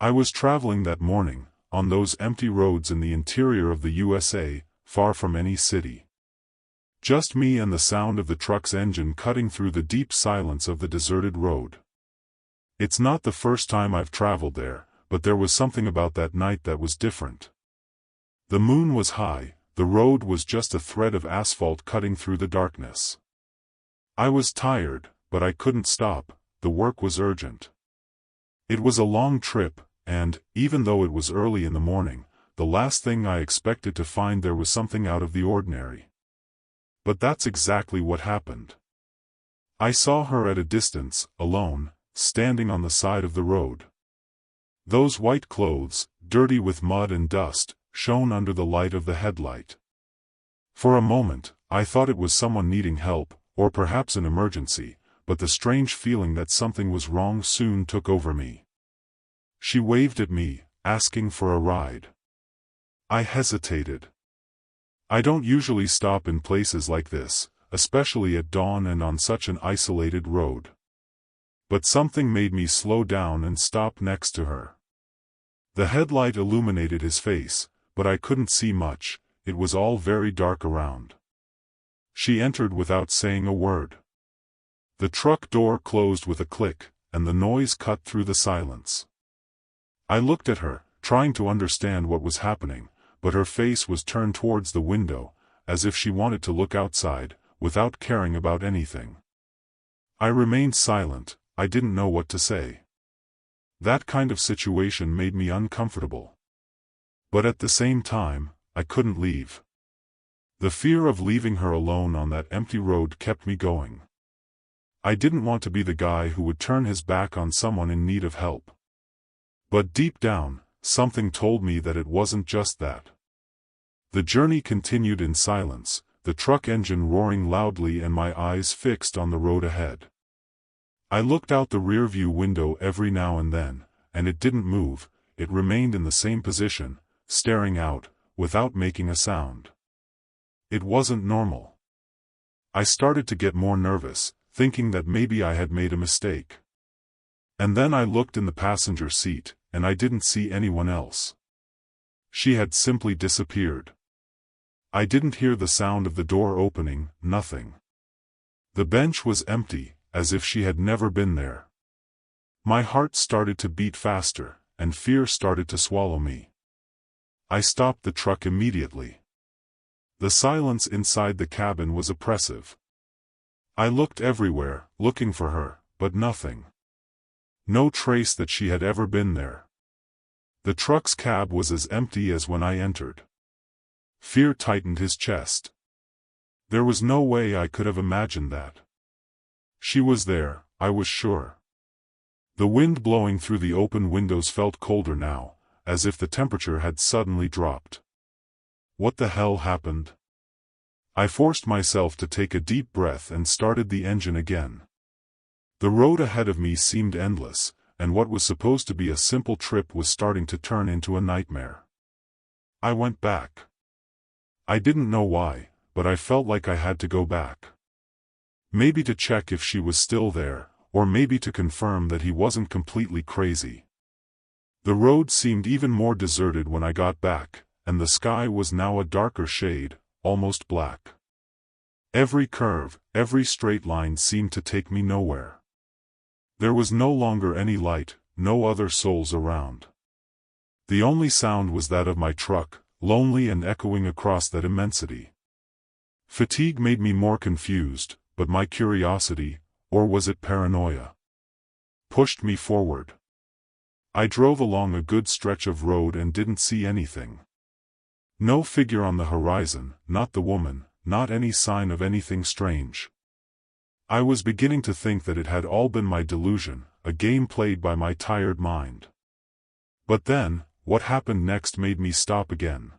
I was traveling that morning, on those empty roads in the interior of the USA, far from any city. Just me and the sound of the truck's engine cutting through the deep silence of the deserted road. It's not the first time I've traveled there, but there was something about that night that was different. The moon was high, the road was just a thread of asphalt cutting through the darkness. I was tired, but I couldn't stop, the work was urgent. It was a long trip, and, even though it was early in the morning, the last thing I expected to find there was something out of the ordinary. But that's exactly what happened. I saw her at a distance, alone, standing on the side of the road. Those white clothes, dirty with mud and dust, shone under the light of the headlight. For a moment, I thought it was someone needing help, or perhaps an emergency, but the strange feeling that something was wrong soon took over me. She waved at me, asking for a ride. I hesitated. I don't usually stop in places like this, especially at dawn and on such an isolated road. But something made me slow down and stop next to her. The headlight illuminated his face, but I couldn't see much, it was all very dark around. She entered without saying a word. The truck door closed with a click, and the noise cut through the silence. I looked at her, trying to understand what was happening, but her face was turned towards the window, as if she wanted to look outside, without caring about anything. I remained silent, I didn't know what to say. That kind of situation made me uncomfortable. But at the same time, I couldn't leave. The fear of leaving her alone on that empty road kept me going. I didn't want to be the guy who would turn his back on someone in need of help. But deep down, something told me that it wasn't just that. The journey continued in silence, the truck engine roaring loudly and my eyes fixed on the road ahead. I looked out the rearview window every now and then, and it didn't move, it remained in the same position, staring out, without making a sound. It wasn't normal. I started to get more nervous, thinking that maybe I had made a mistake. And then I looked in the passenger seat, and I didn't see anyone else. She had simply disappeared. I didn't hear the sound of the door opening, nothing. The bench was empty, as if she had never been there. My heart started to beat faster, and fear started to swallow me. I stopped the truck immediately. The silence inside the cabin was oppressive. I looked everywhere, looking for her, but nothing. No trace that she had ever been there. The truck's cab was as empty as when I entered. Fear tightened his chest. There was no way I could have imagined that. She was there, I was sure. The wind blowing through the open windows felt colder now, as if the temperature had suddenly dropped. What the hell happened? I forced myself to take a deep breath and started the engine again. The road ahead of me seemed endless, and what was supposed to be a simple trip was starting to turn into a nightmare. I went back. I didn't know why, but I felt like I had to go back. Maybe to check if she was still there, or maybe to confirm that he wasn't completely crazy. The road seemed even more deserted when I got back, and the sky was now a darker shade, almost black. Every curve, every straight line seemed to take me nowhere. There was no longer any light, no other souls around. The only sound was that of my truck, lonely and echoing across that immensity. Fatigue made me more confused, but my curiosity, or was it paranoia, pushed me forward. I drove along a good stretch of road and didn't see anything. No figure on the horizon, not the woman, not any sign of anything strange. I was beginning to think that it had all been my delusion, a game played by my tired mind. But then, what happened next made me stop again.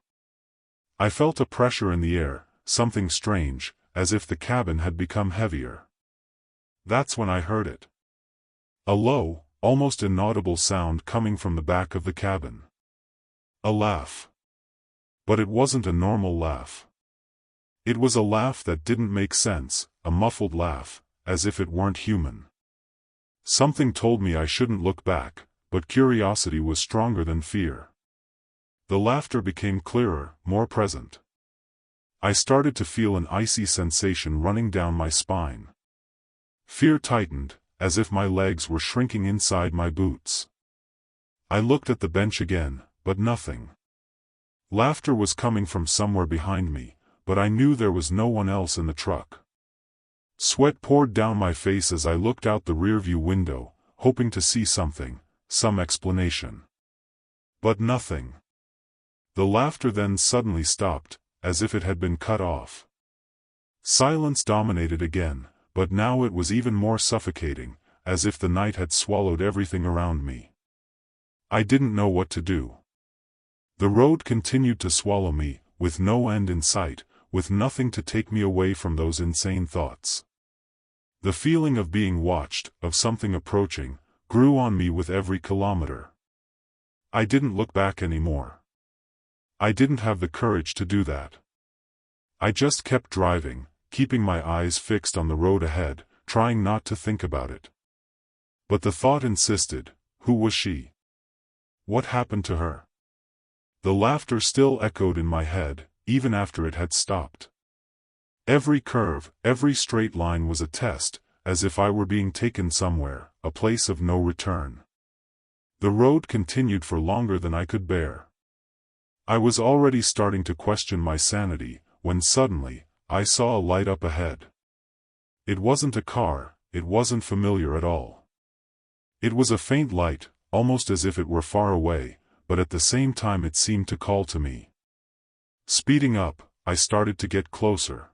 I felt a pressure in the air, something strange, as if the cabin had become heavier. That's when I heard it. A low, almost inaudible sound coming from the back of the cabin. A laugh. But it wasn't a normal laugh. It was a laugh that didn't make sense, a muffled laugh, as if it weren't human. Something told me I shouldn't look back, but curiosity was stronger than fear. The laughter became clearer, more present. I started to feel an icy sensation running down my spine. Fear tightened, as if my legs were shrinking inside my boots. I looked at the bench again, but nothing. Laughter was coming from somewhere behind me, but I knew there was no one else in the truck. Sweat poured down my face as I looked out the rearview window, hoping to see something, some explanation. But nothing. The laughter then suddenly stopped, as if it had been cut off. Silence dominated again, but now it was even more suffocating, as if the night had swallowed everything around me. I didn't know what to do. The road continued to swallow me, with no end in sight, with nothing to take me away from those insane thoughts. The feeling of being watched, of something approaching, grew on me with every kilometer. I didn't look back anymore. I didn't have the courage to do that. I just kept driving, keeping my eyes fixed on the road ahead, trying not to think about it. But the thought insisted, who was she? What happened to her? The laughter still echoed in my head, even after it had stopped. Every curve, every straight line was a test, as if I were being taken somewhere, a place of no return. The road continued for longer than I could bear. I was already starting to question my sanity, when suddenly, I saw a light up ahead. It wasn't a car, it wasn't familiar at all. It was a faint light, almost as if it were far away, but at the same time it seemed to call to me. Speeding up, I started to get closer.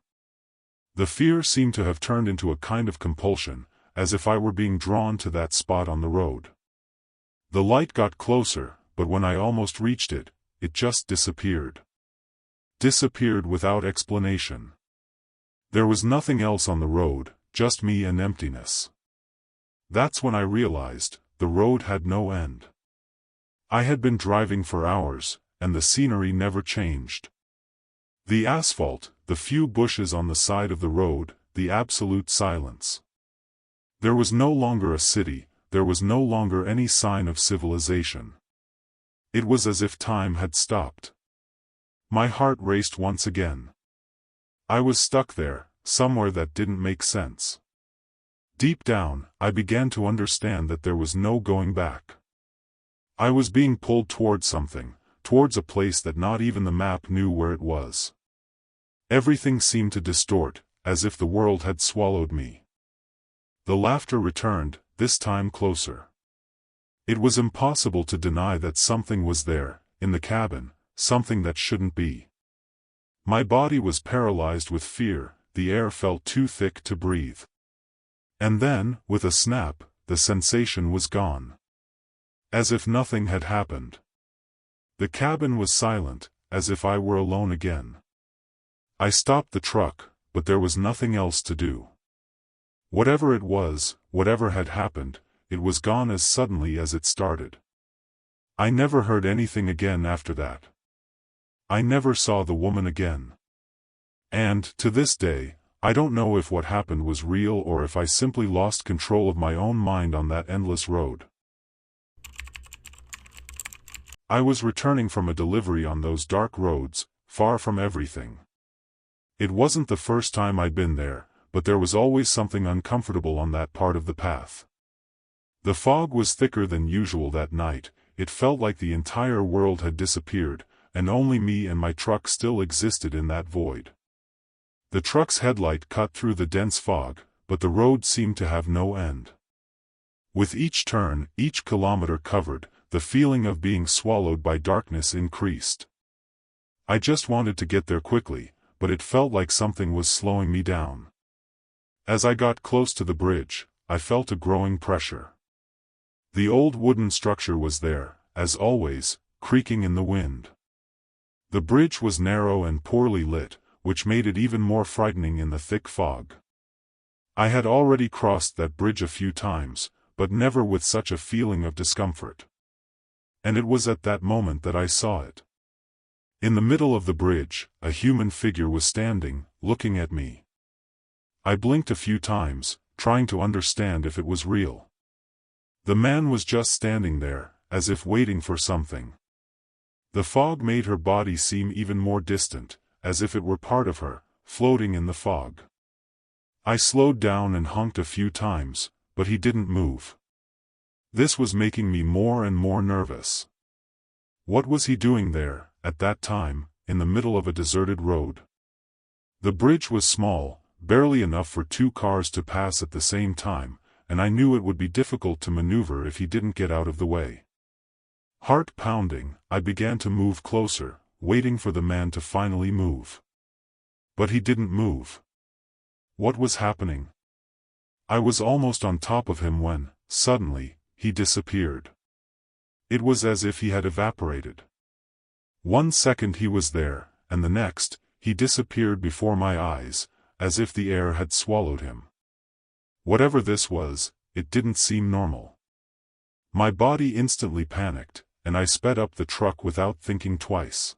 The fear seemed to have turned into a kind of compulsion, as if I were being drawn to that spot on the road. The light got closer, but when I almost reached it, it just disappeared. Disappeared without explanation. There was nothing else on the road, just me and emptiness. That's when I realized, the road had no end. I had been driving for hours, and the scenery never changed. The asphalt, the few bushes on the side of the road, the absolute silence. There was no longer a city, there was no longer any sign of civilization. It was as if time had stopped. My heart raced once again. I was stuck there, somewhere that didn't make sense. Deep down, I began to understand that there was no going back. I was being pulled towards something, towards a place that not even the map knew where it was. Everything seemed to distort, as if the world had swallowed me. The laughter returned, this time closer. It was impossible to deny that something was there, in the cabin, something that shouldn't be. My body was paralyzed with fear, the air felt too thick to breathe. And then, with a snap, the sensation was gone. As if nothing had happened. The cabin was silent, as if I were alone again. I stopped the truck, but there was nothing else to do. Whatever it was, whatever had happened, it was gone as suddenly as it started. I never heard anything again after that. I never saw the woman again. And, to this day, I don't know if what happened was real or if I simply lost control of my own mind on that endless road. I was returning from a delivery on those dark roads, far from everything. It wasn't the first time I'd been there, but there was always something uncomfortable on that part of the path. The fog was thicker than usual that night, it felt like the entire world had disappeared, and only me and my truck still existed in that void. The truck's headlight cut through the dense fog, but the road seemed to have no end. With each turn, each kilometer covered, the feeling of being swallowed by darkness increased. I just wanted to get there quickly, but it felt like something was slowing me down. As I got close to the bridge, I felt a growing pressure. The old wooden structure was there, as always, creaking in the wind. The bridge was narrow and poorly lit, which made it even more frightening in the thick fog. I had already crossed that bridge a few times, but never with such a feeling of discomfort. And it was at that moment that I saw it. In the middle of the bridge, a human figure was standing, looking at me. I blinked a few times, trying to understand if it was real. The man was just standing there, as if waiting for something. The fog made her body seem even more distant, as if it were part of her, floating in the fog. I slowed down and honked a few times, but he didn't move. This was making me more and more nervous. What was he doing there, at that time, in the middle of a deserted road? The bridge was small, barely enough for 2 cars to pass at the same time, and I knew it would be difficult to maneuver if he didn't get out of the way. Heart pounding, I began to move closer, waiting for the man to finally move. But he didn't move. What was happening? I was almost on top of him when, suddenly, he disappeared. It was as if he had evaporated. 1 second he was there, and the next, he disappeared before my eyes, as if the air had swallowed him. Whatever this was, it didn't seem normal. My body instantly panicked, and I sped up the truck without thinking twice.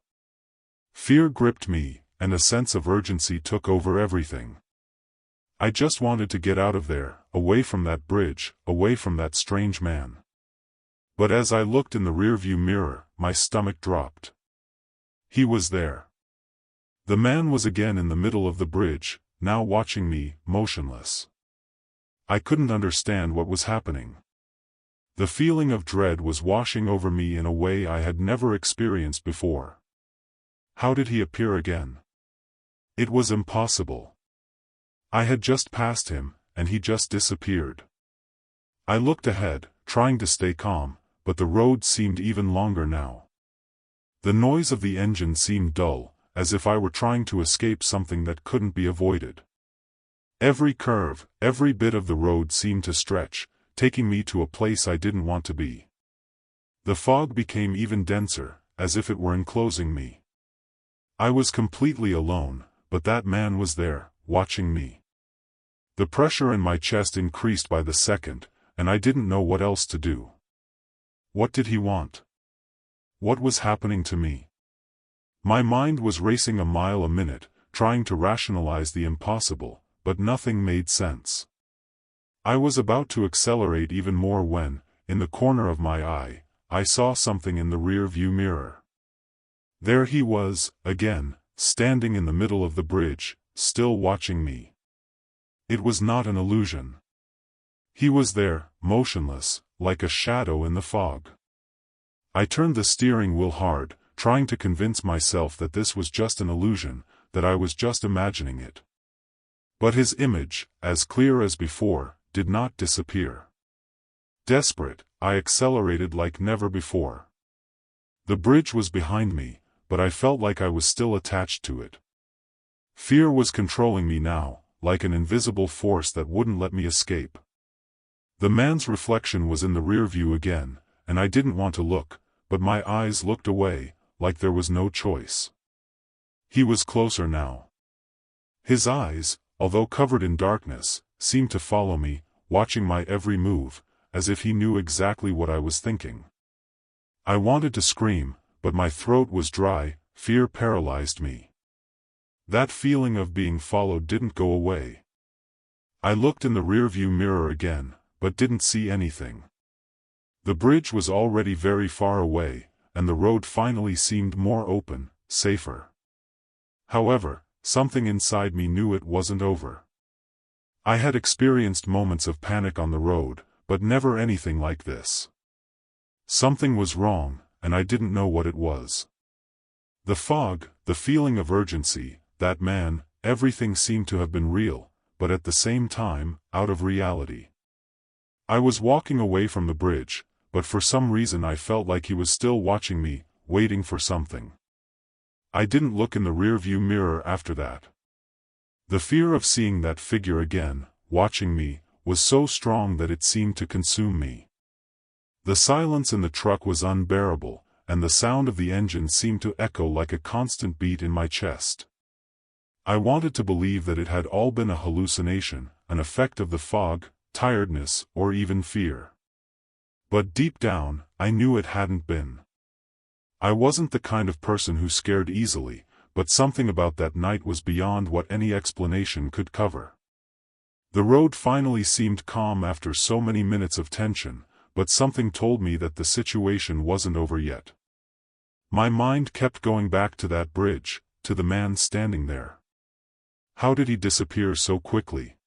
Fear gripped me, and a sense of urgency took over everything. I just wanted to get out of there, away from that bridge, away from that strange man. But as I looked in the rearview mirror, my stomach dropped. He was there. The man was again in the middle of the bridge, now watching me, motionless. I couldn't understand what was happening. The feeling of dread was washing over me in a way I had never experienced before. How did he appear again? It was impossible. I had just passed him, and he just disappeared. I looked ahead, trying to stay calm, but the road seemed even longer now. The noise of the engine seemed dull, as if I were trying to escape something that couldn't be avoided. Every curve, every bit of the road seemed to stretch, taking me to a place I didn't want to be. The fog became even denser, as if it were enclosing me. I was completely alone, but that man was there, watching me. The pressure in my chest increased by the second, and I didn't know what else to do. What did he want? What was happening to me? My mind was racing a mile a minute, trying to rationalize the impossible, but nothing made sense. I was about to accelerate even more when, in the corner of my eye, I saw something in the rear-view mirror. There he was, again, standing in the middle of the bridge, still watching me. It was not an illusion. He was there, motionless, like a shadow in the fog. I turned the steering wheel hard, trying to convince myself that this was just an illusion, that I was just imagining it. But his image, as clear as before, did not disappear. Desperate, I accelerated like never before. The bridge was behind me, but I felt like I was still attached to it. Fear was controlling me now, like an invisible force that wouldn't let me escape. The man's reflection was in the rear view again, and I didn't want to look, but my eyes looked away, like there was no choice. He was closer now. His eyes, although covered in darkness, seemed to follow me, watching my every move, as if he knew exactly what I was thinking. I wanted to scream, but my throat was dry, fear paralyzed me. That feeling of being followed didn't go away. I looked in the rearview mirror again, but didn't see anything. The bridge was already very far away, and the road finally seemed more open, safer. However, something inside me knew it wasn't over. I had experienced moments of panic on the road, but never anything like this. Something was wrong, and I didn't know what it was. The fog, the feeling of urgency, that man, everything seemed to have been real, but at the same time, out of reality. I was walking away from the bridge, but for some reason I felt like he was still watching me, waiting for something. I didn't look in the rearview mirror after that. The fear of seeing that figure again, watching me, was so strong that it seemed to consume me. The silence in the truck was unbearable, and the sound of the engine seemed to echo like a constant beat in my chest. I wanted to believe that it had all been a hallucination, an effect of the fog, tiredness, or even fear. But deep down, I knew it hadn't been. I wasn't the kind of person who scared easily, but something about that night was beyond what any explanation could cover. The road finally seemed calm after so many minutes of tension, but something told me that the situation wasn't over yet. My mind kept going back to that bridge, to the man standing there. How did he disappear so quickly?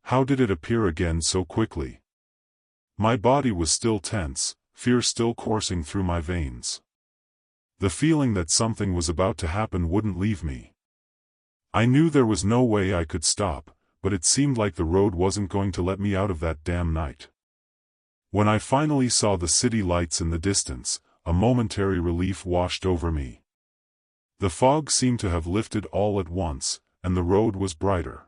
How did it appear again so quickly? My body was still tense, fear still coursing through my veins. The feeling that something was about to happen wouldn't leave me. I knew there was no way I could stop, but it seemed like the road wasn't going to let me out of that damn night. When I finally saw the city lights in the distance, a momentary relief washed over me. The fog seemed to have lifted all at once, and the road was brighter.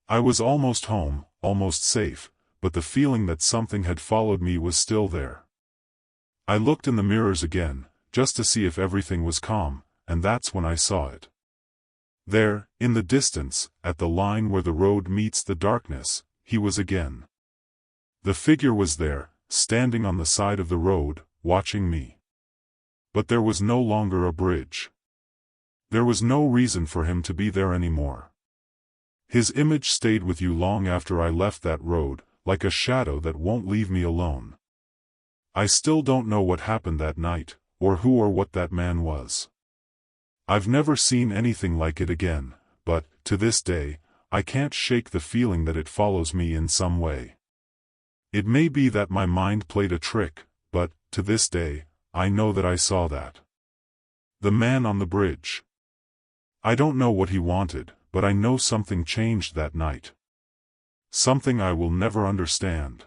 I was almost home, almost safe, but the feeling that something had followed me was still there. I looked in the mirrors again, just to see if everything was calm, and that's when I saw it. There, in the distance, at the line where the road meets the darkness, he was again. The figure was there, standing on the side of the road, watching me. But there was no longer a bridge. There was no reason for him to be there anymore. His image stayed with you long after I left that road, like a shadow that won't leave me alone. I still don't know what happened that night, or who or what that man was. I've never seen anything like it again, but, to this day, I can't shake the feeling that it follows me in some way. It may be that my mind played a trick, but, to this day, I know that I saw that. The man on the bridge. I don't know what he wanted, but I know something changed that night. Something I will never understand.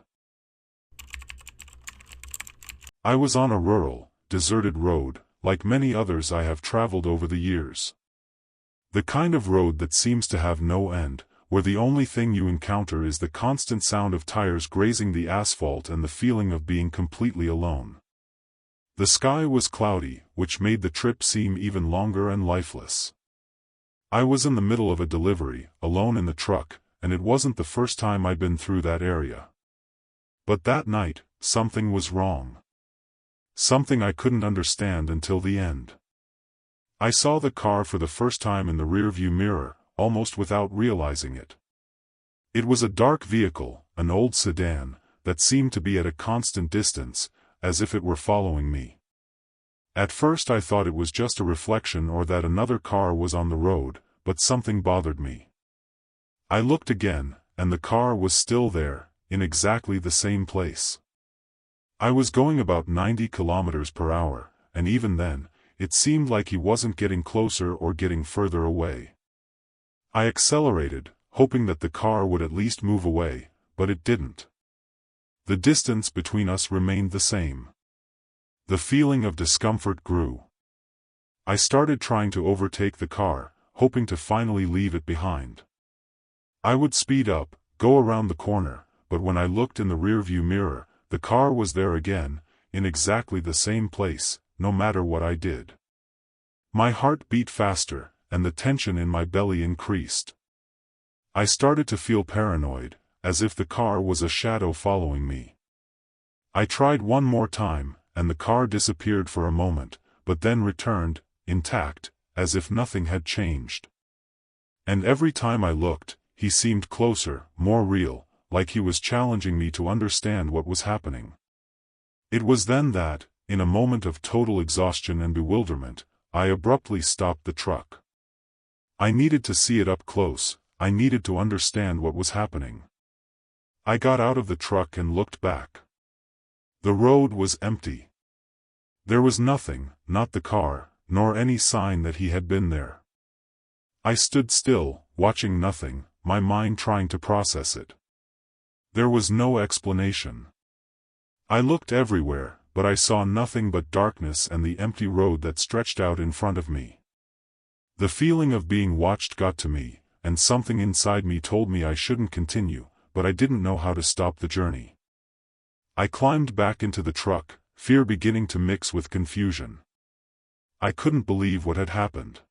I was on a rural, deserted road, like many others I have traveled over the years. The kind of road that seems to have no end, where the only thing you encounter is the constant sound of tires grazing the asphalt and the feeling of being completely alone. The sky was cloudy, which made the trip seem even longer and lifeless. I was in the middle of a delivery, alone in the truck, and it wasn't the first time I'd been through that area. But that night, something was wrong. Something I couldn't understand until the end. I saw the car for the first time in the rearview mirror, almost without realizing it. It was a dark vehicle, an old sedan, that seemed to be at a constant distance, as if it were following me. At first I thought it was just a reflection or that another car was on the road, but something bothered me. I looked again, and the car was still there, in exactly the same place. I was going about 90 kilometers per hour, and even then, it seemed like he wasn't getting closer or getting further away. I accelerated, hoping that the car would at least move away, but it didn't. The distance between us remained the same. The feeling of discomfort grew. I started trying to overtake the car, hoping to finally leave it behind. I would speed up, go around the corner, but when I looked in the rearview mirror, the car was there again, in exactly the same place, no matter what I did. My heart beat faster, and the tension in my belly increased. I started to feel paranoid, as if the car was a shadow following me. I tried one more time, and the car disappeared for a moment, but then returned, intact, as if nothing had changed. And every time I looked, he seemed closer, more real, like he was challenging me to understand what was happening. It was then that, in a moment of total exhaustion and bewilderment, I abruptly stopped the truck. I needed to see it up close, I needed to understand what was happening. I got out of the truck and looked back. The road was empty. There was nothing, not the car, nor any sign that he had been there. I stood still, watching nothing, my mind trying to process it. There was no explanation. I looked everywhere, but I saw nothing but darkness and the empty road that stretched out in front of me. The feeling of being watched got to me, and something inside me told me I shouldn't continue, but I didn't know how to stop the journey. I climbed back into the truck, fear beginning to mix with confusion. I couldn't believe what had happened.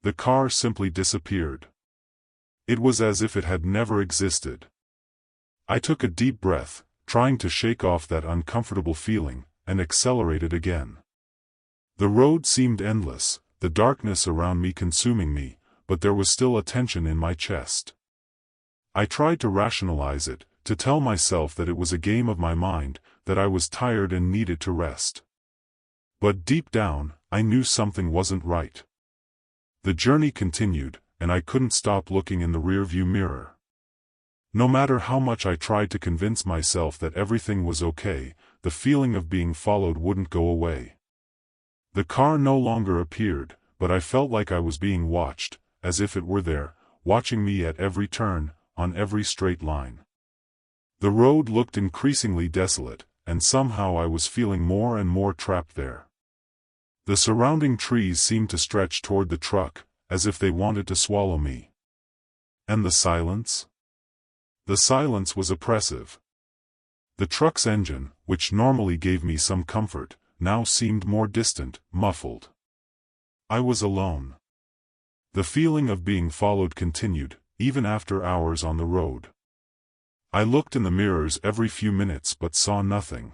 The car simply disappeared. It was as if it had never existed. I took a deep breath, trying to shake off that uncomfortable feeling, and accelerated again. The road seemed endless, the darkness around me consuming me, but there was still a tension in my chest. I tried to rationalize it, to tell myself that it was a game of my mind, that I was tired and needed to rest. But deep down, I knew something wasn't right. The journey continued, and I couldn't stop looking in the rearview mirror. No matter how much I tried to convince myself that everything was okay, the feeling of being followed wouldn't go away. The car no longer appeared, but I felt like I was being watched, as if it were there, watching me at every turn, on every straight line. The road looked increasingly desolate, and somehow I was feeling more and more trapped there. The surrounding trees seemed to stretch toward the truck, as if they wanted to swallow me. And the silence? The silence was oppressive. The truck's engine, which normally gave me some comfort, now seemed more distant, muffled. I was alone. The feeling of being followed continued, even after hours on the road. I looked in the mirrors every few minutes but saw nothing.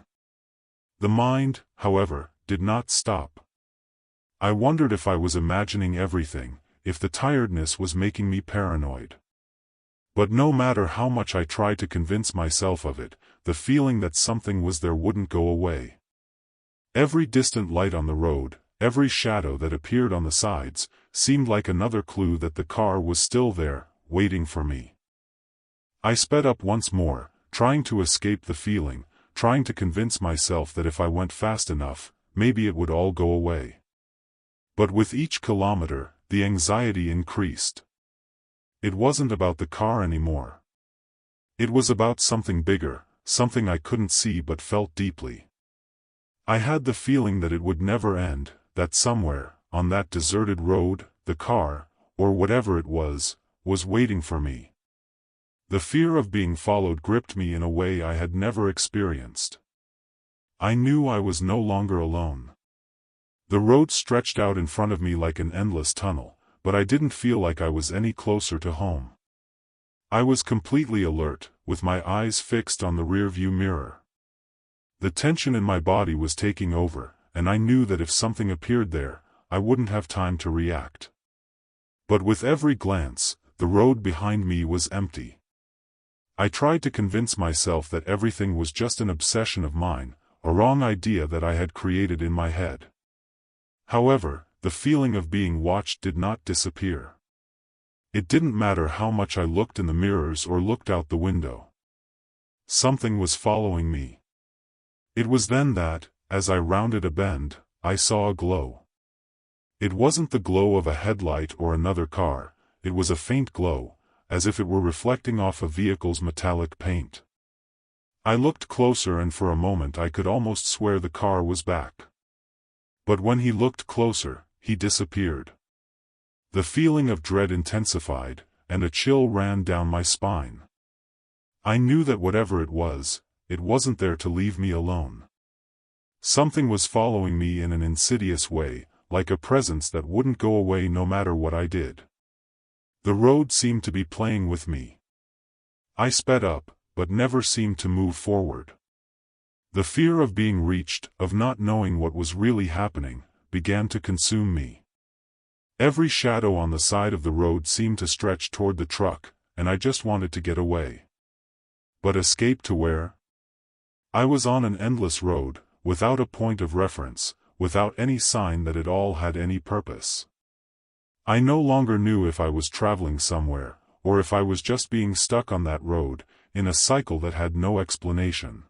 The mind, however, did not stop. I wondered if I was imagining everything, if the tiredness was making me paranoid. But no matter how much I tried to convince myself of it, the feeling that something was there wouldn't go away. Every distant light on the road, every shadow that appeared on the sides, seemed like another clue that the car was still there, waiting for me. I sped up once more, trying to escape the feeling, trying to convince myself that if I went fast enough, maybe it would all go away. But with each kilometer, the anxiety increased. It wasn't about the car anymore. It was about something bigger, something I couldn't see but felt deeply. I had the feeling that it would never end, that somewhere, on that deserted road, the car, or whatever it was waiting for me. The fear of being followed gripped me in a way I had never experienced. I knew I was no longer alone. The road stretched out in front of me like an endless tunnel, but I didn't feel like I was any closer to home. I was completely alert, with my eyes fixed on the rearview mirror. The tension in my body was taking over, and I knew that if something appeared there, I wouldn't have time to react. But with every glance, the road behind me was empty. I tried to convince myself that everything was just an obsession of mine, a wrong idea that I had created in my head. However, the feeling of being watched did not disappear. It didn't matter how much I looked in the mirrors or looked out the window. Something was following me. It was then that, as I rounded a bend, I saw a glow. It wasn't the glow of a headlight or another car, it was a faint glow, as if it were reflecting off a vehicle's metallic paint. I looked closer and for a moment I could almost swear the car was back. But when he looked closer, he disappeared. The feeling of dread intensified, and a chill ran down my spine. I knew that whatever it wasn't there to leave me alone. Something was following me in an insidious way, like a presence that wouldn't go away no matter what I did. The road seemed to be playing with me. I sped up, but never seemed to move forward. The fear of being reached, of not knowing what was really happening, began to consume me. Every shadow on the side of the road seemed to stretch toward the truck, and I just wanted to get away. But escape to where? I was on an endless road, without a point of reference, without any sign that it all had any purpose. I no longer knew if I was traveling somewhere, or if I was just being stuck on that road, in a cycle that had no explanation.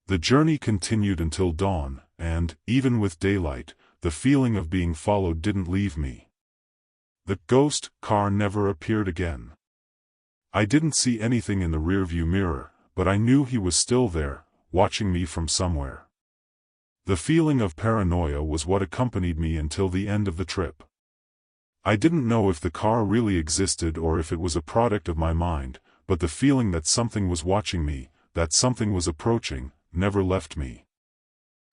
The journey continued until dawn, and, even with daylight, the feeling of being followed didn't leave me. The ghost car never appeared again. I didn't see anything in the rearview mirror, but I knew he was still there, watching me from somewhere. The feeling of paranoia was what accompanied me until the end of the trip. I didn't know if the car really existed or if it was a product of my mind, but the feeling that something was watching me, that something was approaching, never left me.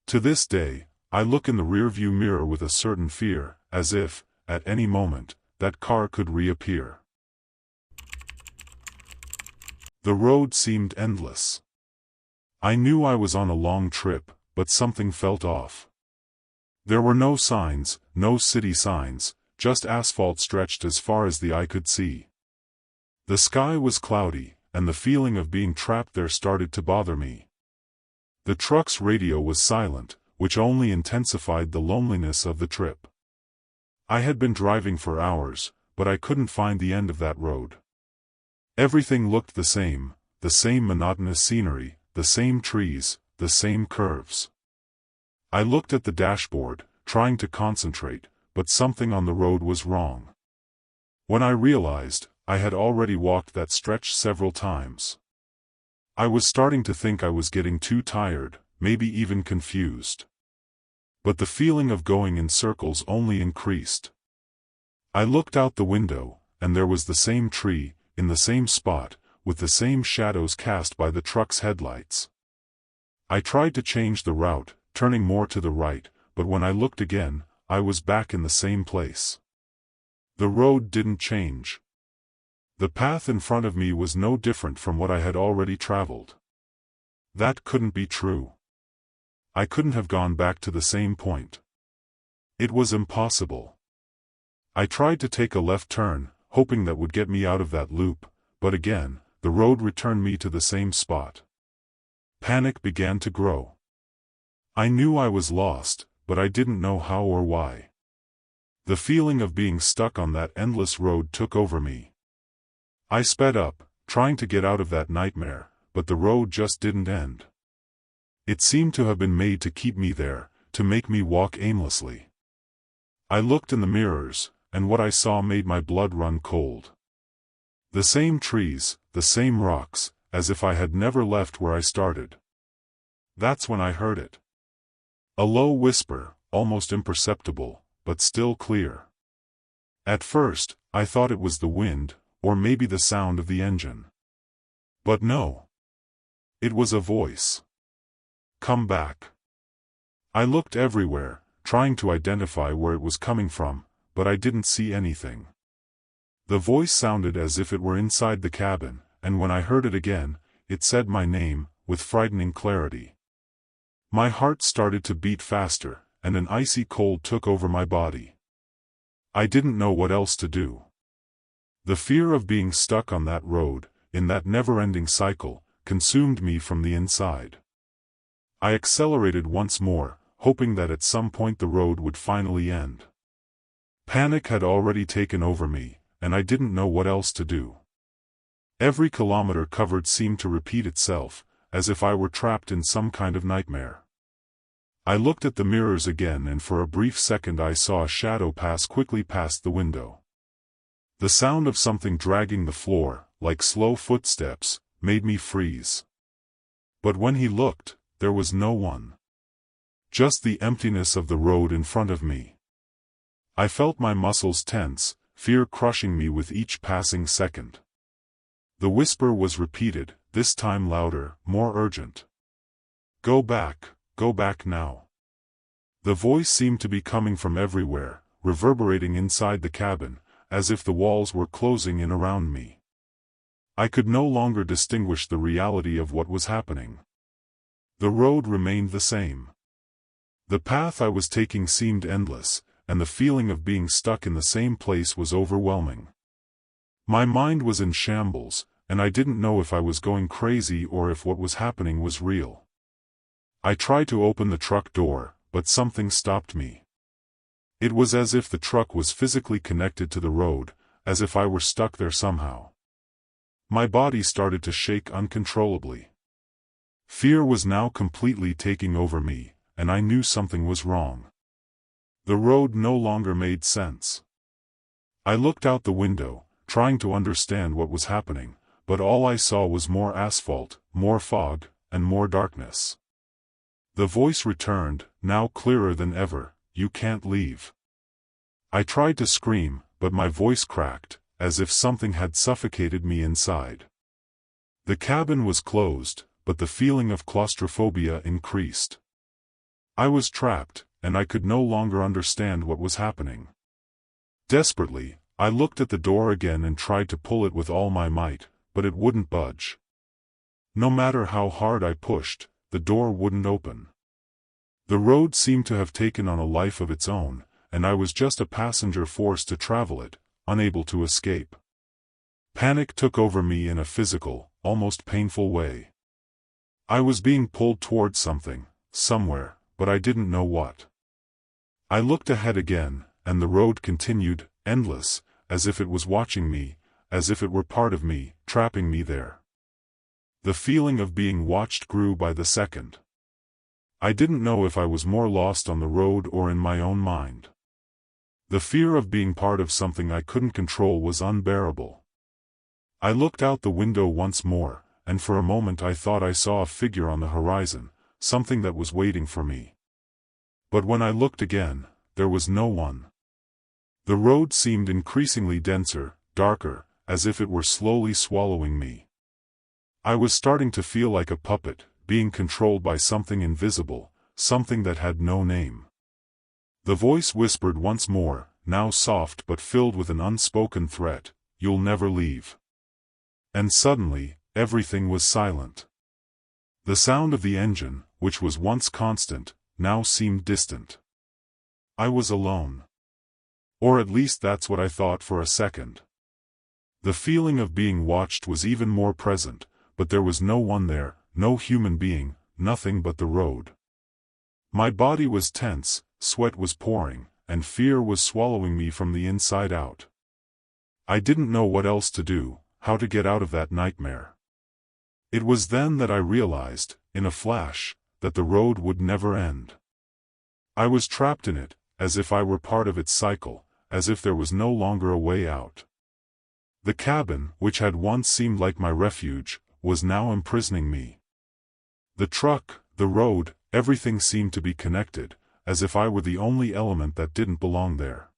To this day, I look in the rearview mirror with a certain fear, as if, at any moment, that car could reappear. The road seemed endless. I knew I was on a long trip, but something felt off. There were no signs, no city signs, just asphalt stretched as far as the eye could see. The sky was cloudy, and the feeling of being trapped there started to bother me. The truck's radio was silent, which only intensified the loneliness of the trip. I had been driving for hours, but I couldn't find the end of that road. Everything looked the same monotonous scenery, the same trees, the same curves. I looked at the dashboard, trying to concentrate, but something on the road was wrong. When I realized, I had already walked that stretch several times. I was starting to think I was getting too tired, maybe even confused. But the feeling of going in circles only increased. I looked out the window, and there was the same tree, in the same spot, with the same shadows cast by the truck's headlights. I tried to change the route, turning more to the right, but when I looked again, I was back in the same place. The road didn't change. The path in front of me was no different from what I had already traveled. That couldn't be true. I couldn't have gone back to the same point. It was impossible. I tried to take a left turn, hoping that would get me out of that loop, but again, the road returned me to the same spot. Panic began to grow. I knew I was lost, but I didn't know how or why. The feeling of being stuck on that endless road took over me. I sped up, trying to get out of that nightmare, but the road just didn't end. It seemed to have been made to keep me there, to make me walk aimlessly. I looked in the mirrors, and what I saw made my blood run cold. The same trees, the same rocks, as if I had never left where I started. That's when I heard it. A low whisper, almost imperceptible, but still clear. At first, I thought it was the wind, or maybe the sound of the engine. But no. It was a voice. Come back. I looked everywhere, trying to identify where it was coming from, but I didn't see anything. The voice sounded as if it were inside the cabin, and when I heard it again, it said my name, with frightening clarity. My heart started to beat faster, and an icy cold took over my body. I didn't know what else to do. The fear of being stuck on that road, in that never-ending cycle, consumed me from the inside. I accelerated once more, hoping that at some point the road would finally end. Panic had already taken over me, and I didn't know what else to do. Every kilometer covered seemed to repeat itself, as if I were trapped in some kind of nightmare. I looked at the mirrors again, and for a brief second I saw a shadow pass quickly past the window. The sound of something dragging the floor, like slow footsteps, made me freeze. But when he looked, there was no one. Just the emptiness of the road in front of me. I felt my muscles tense, fear crushing me with each passing second. The whisper was repeated, this time louder, more urgent. Go back now. The voice seemed to be coming from everywhere, reverberating inside the cabin, as if the walls were closing in around me. I could no longer distinguish the reality of what was happening. The road remained the same. The path I was taking seemed endless, and the feeling of being stuck in the same place was overwhelming. My mind was in shambles, and I didn't know if I was going crazy or if what was happening was real. I tried to open the truck door, but something stopped me. It was as if the truck was physically connected to the road, as if I were stuck there somehow. My body started to shake uncontrollably. Fear was now completely taking over me, and I knew something was wrong. The road no longer made sense. I looked out the window, trying to understand what was happening, but all I saw was more asphalt, more fog, and more darkness. The voice returned, now clearer than ever, you can't leave. I tried to scream, but my voice cracked, as if something had suffocated me inside. The cabin was closed, but the feeling of claustrophobia increased. I was trapped, and I could no longer understand what was happening. Desperately, I looked at the door again and tried to pull it with all my might, but it wouldn't budge. No matter how hard I pushed, the door wouldn't open. The road seemed to have taken on a life of its own, and I was just a passenger forced to travel it, unable to escape. Panic took over me in a physical, almost painful way. I was being pulled towards something, somewhere, but I didn't know what. I looked ahead again, and the road continued, endless, as if it was watching me, as if it were part of me, trapping me there. The feeling of being watched grew by the second. I didn't know if I was more lost on the road or in my own mind. The fear of being part of something I couldn't control was unbearable. I looked out the window once more, and for a moment I thought I saw a figure on the horizon, something that was waiting for me. But when I looked again, there was no one. The road seemed increasingly denser, darker, as if it were slowly swallowing me. I was starting to feel like a puppet, being controlled by something invisible, something that had no name. The voice whispered once more, now soft but filled with an unspoken threat, "You'll never leave." And suddenly, everything was silent. The sound of the engine, which was once constant, now seemed distant. I was alone. Or at least that's what I thought for a second. The feeling of being watched was even more present, but there was no one there, no human being, nothing but the road. My body was tense, sweat was pouring, and fear was swallowing me from the inside out. I didn't know what else to do, how to get out of that nightmare. It was then that I realized, in a flash, that the road would never end. I was trapped in it, as if I were part of its cycle, as if there was no longer a way out. The cabin, which had once seemed like my refuge, was now imprisoning me. The truck, the road, everything seemed to be connected, as if I were the only element that didn't belong there.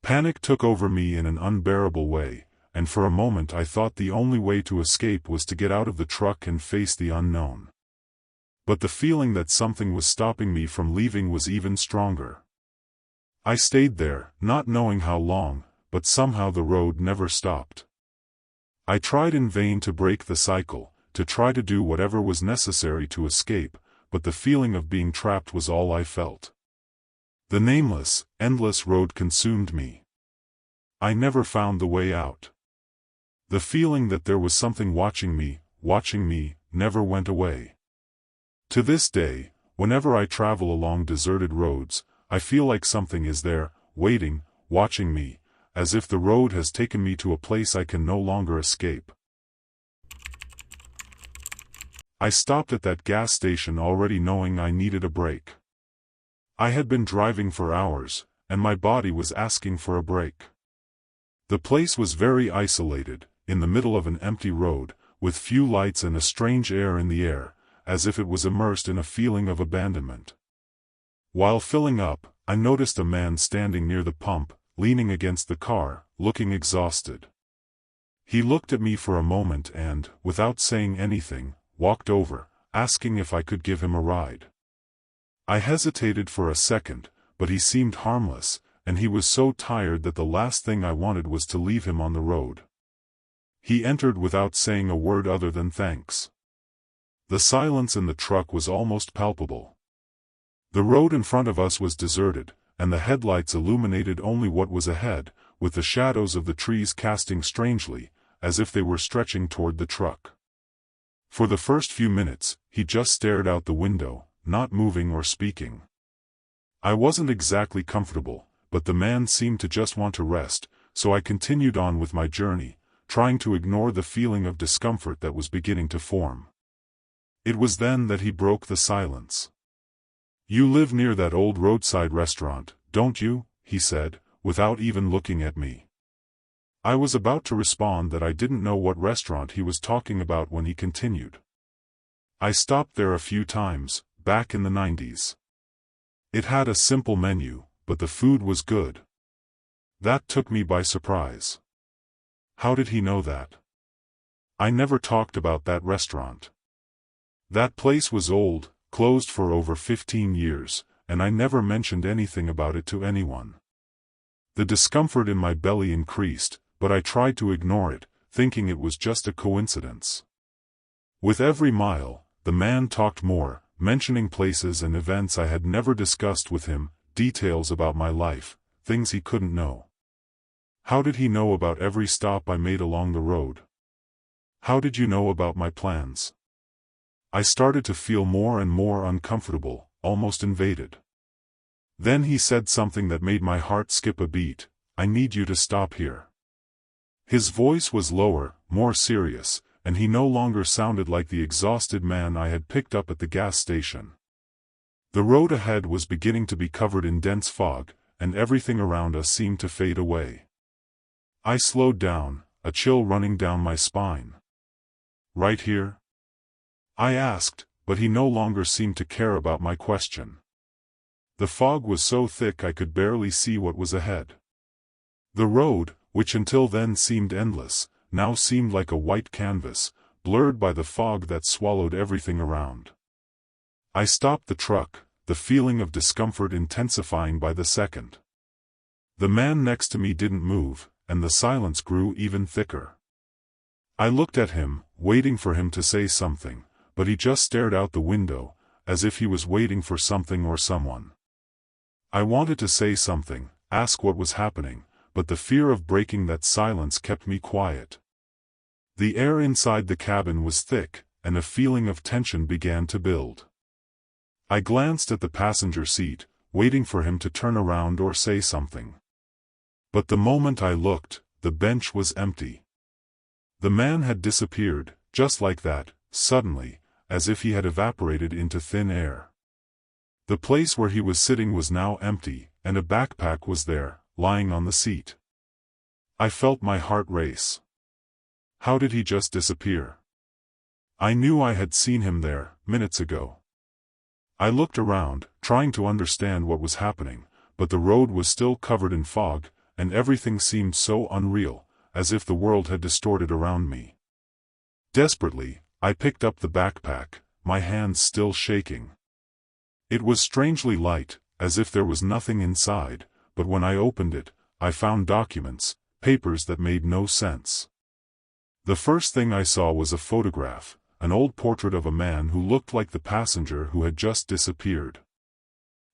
Panic took over me in an unbearable way, and for a moment I thought the only way to escape was to get out of the truck and face the unknown. But the feeling that something was stopping me from leaving was even stronger. I stayed there, not knowing how long, but somehow the road never stopped. I tried in vain to break the cycle, to try to do whatever was necessary to escape, but the feeling of being trapped was all I felt. The nameless, endless road consumed me. I never found the way out. The feeling that there was something watching me, never went away. To this day, whenever I travel along deserted roads, I feel like something is there, waiting, watching me, as if the road has taken me to a place I can no longer escape. I stopped at that gas station already knowing I needed a break. I had been driving for hours, and my body was asking for a break. The place was very isolated, in the middle of an empty road, with few lights and a strange air in the air, as if it was immersed in a feeling of abandonment. While filling up, I noticed a man standing near the pump, leaning against the car, looking exhausted. He looked at me for a moment and, without saying anything, walked over, asking if I could give him a ride. I hesitated for a second, but he seemed harmless, and he was so tired that the last thing I wanted was to leave him on the road. He entered without saying a word other than thanks. The silence in the truck was almost palpable. The road in front of us was deserted, and the headlights illuminated only what was ahead, with the shadows of the trees casting strangely, as if they were stretching toward the truck. For the first few minutes, he just stared out the window, not moving or speaking. I wasn't exactly comfortable, but the man seemed to just want to rest, so I continued on with my journey, trying to ignore the feeling of discomfort that was beginning to form. It was then that he broke the silence. "You live near that old roadside restaurant, don't you?" he said, without even looking at me. I was about to respond that I didn't know what restaurant he was talking about when he continued. "I stopped there a few times, back in the 90s. It had a simple menu, but the food was good." That took me by surprise. How did he know that? I never talked about that restaurant. That place was old, closed for over 15 years, and I never mentioned anything about it to anyone. The discomfort in my belly increased, but I tried to ignore it, thinking it was just a coincidence. With every mile, the man talked more, mentioning places and events I had never discussed with him, details about my life, things he couldn't know. How did he know about every stop I made along the road? How did you know about my plans? I started to feel more and more uncomfortable, almost invaded. Then he said something that made my heart skip a beat. I need you to stop here. His voice was lower, more serious, and he no longer sounded like the exhausted man I had picked up at the gas station. The road ahead was beginning to be covered in dense fog, and everything around us seemed to fade away. I slowed down, a chill running down my spine. Right here? I asked, but he no longer seemed to care about my question. The fog was so thick I could barely see what was ahead. The road, which until then seemed endless, now seemed like a white canvas, blurred by the fog that swallowed everything around. I stopped the truck, the feeling of discomfort intensifying by the second. The man next to me didn't move, and the silence grew even thicker. I looked at him, waiting for him to say something, but he just stared out the window, as if he was waiting for something or someone. I wanted to say something, ask what was happening, but the fear of breaking that silence kept me quiet. The air inside the cabin was thick, and a feeling of tension began to build. I glanced at the passenger seat, waiting for him to turn around or say something. But the moment I looked, the bench was empty. The man had disappeared, just like that, suddenly, as if he had evaporated into thin air. The place where he was sitting was now empty, and a backpack was there, lying on the seat. I felt my heart race. How did he just disappear? I knew I had seen him there, minutes ago. I looked around, trying to understand what was happening, but the road was still covered in fog, and everything seemed so unreal, as if the world had distorted around me. Desperately, I picked up the backpack, my hands still shaking. It was strangely light, as if there was nothing inside, but when I opened it, I found documents, papers that made no sense. The first thing I saw was a photograph, an old portrait of a man who looked like the passenger who had just disappeared.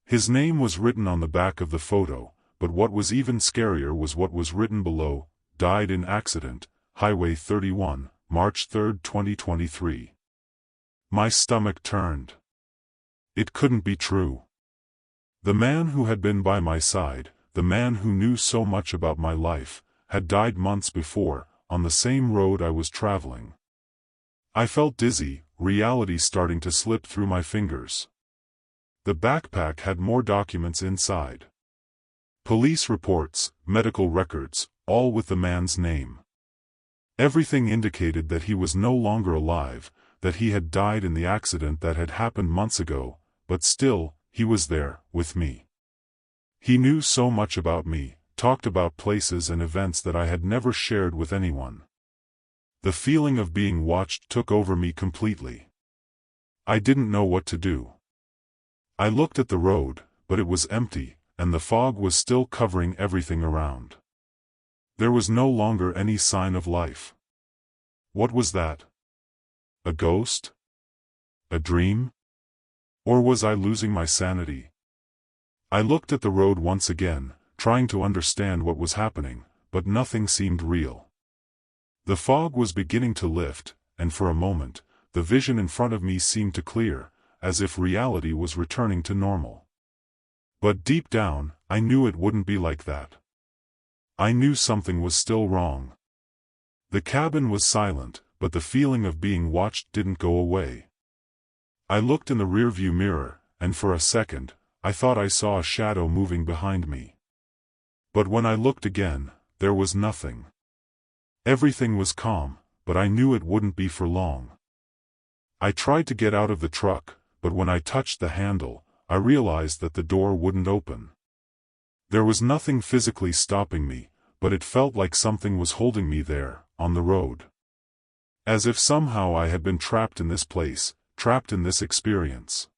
His name was written on the back of the photo, but what was even scarier was what was written below: died in accident, Highway 31, March 3, 2023. My stomach turned. It couldn't be true. The man who had been by my side, the man who knew so much about my life, had died months before, on the same road I was traveling. I felt dizzy, reality starting to slip through my fingers. The backpack had more documents inside. Police reports, medical records, all with the man's name. Everything indicated that he was no longer alive, that he had died in the accident that had happened months ago, but still, he was there, with me. He knew so much about me, talked about places and events that I had never shared with anyone. The feeling of being watched took over me completely. I didn't know what to do. I looked at the road, but it was empty, and the fog was still covering everything around. There was no longer any sign of life. What was that? A ghost? A dream? Or was I losing my sanity? I looked at the road once again, trying to understand what was happening, but nothing seemed real. The fog was beginning to lift, and for a moment, the vision in front of me seemed to clear, as if reality was returning to normal. But deep down, I knew it wouldn't be like that. I knew something was still wrong. The cabin was silent, but the feeling of being watched didn't go away. I looked in the rearview mirror, and for a second, I thought I saw a shadow moving behind me. But when I looked again, there was nothing. Everything was calm, but I knew it wouldn't be for long. I tried to get out of the truck, but when I touched the handle, I realized that the door wouldn't open. There was nothing physically stopping me, but it felt like something was holding me there, on the road. As if somehow I had been trapped in this place, trapped in this experience.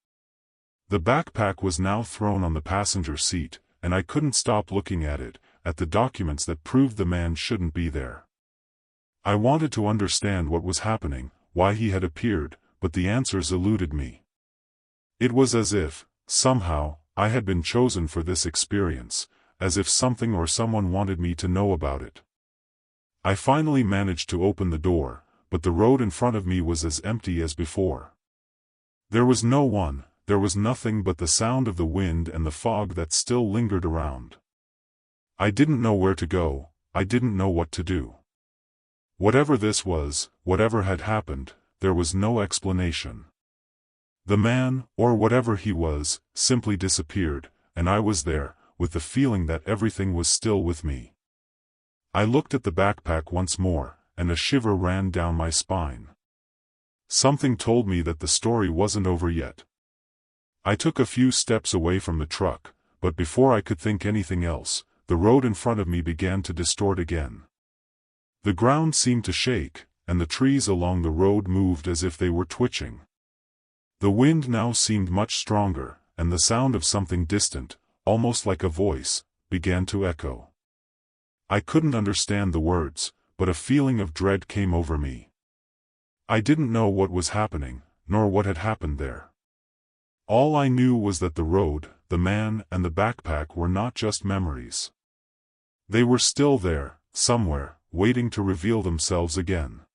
The backpack was now thrown on the passenger seat, and I couldn't stop looking at it, at the documents that proved the man shouldn't be there. I wanted to understand what was happening, why he had appeared, but the answers eluded me. It was as if, somehow, I had been chosen for this experience, as if something or someone wanted me to know about it. I finally managed to open the door, but the road in front of me was as empty as before. There was no one, there was nothing but the sound of the wind and the fog that still lingered around. I didn't know where to go, I didn't know what to do. Whatever this was, whatever had happened, there was no explanation. The man, or whatever he was, simply disappeared, and I was there, with the feeling that everything was still with me. I looked at the backpack once more, and a shiver ran down my spine. Something told me that the story wasn't over yet. I took a few steps away from the truck, but before I could think anything else, the road in front of me began to distort again. The ground seemed to shake, and the trees along the road moved as if they were twitching. The wind now seemed much stronger, and the sound of something distant, almost like a voice, began to echo. I couldn't understand the words, but a feeling of dread came over me. I didn't know what was happening, nor what had happened there. All I knew was that the road, the man, and the backpack were not just memories. They were still there, somewhere, waiting to reveal themselves again.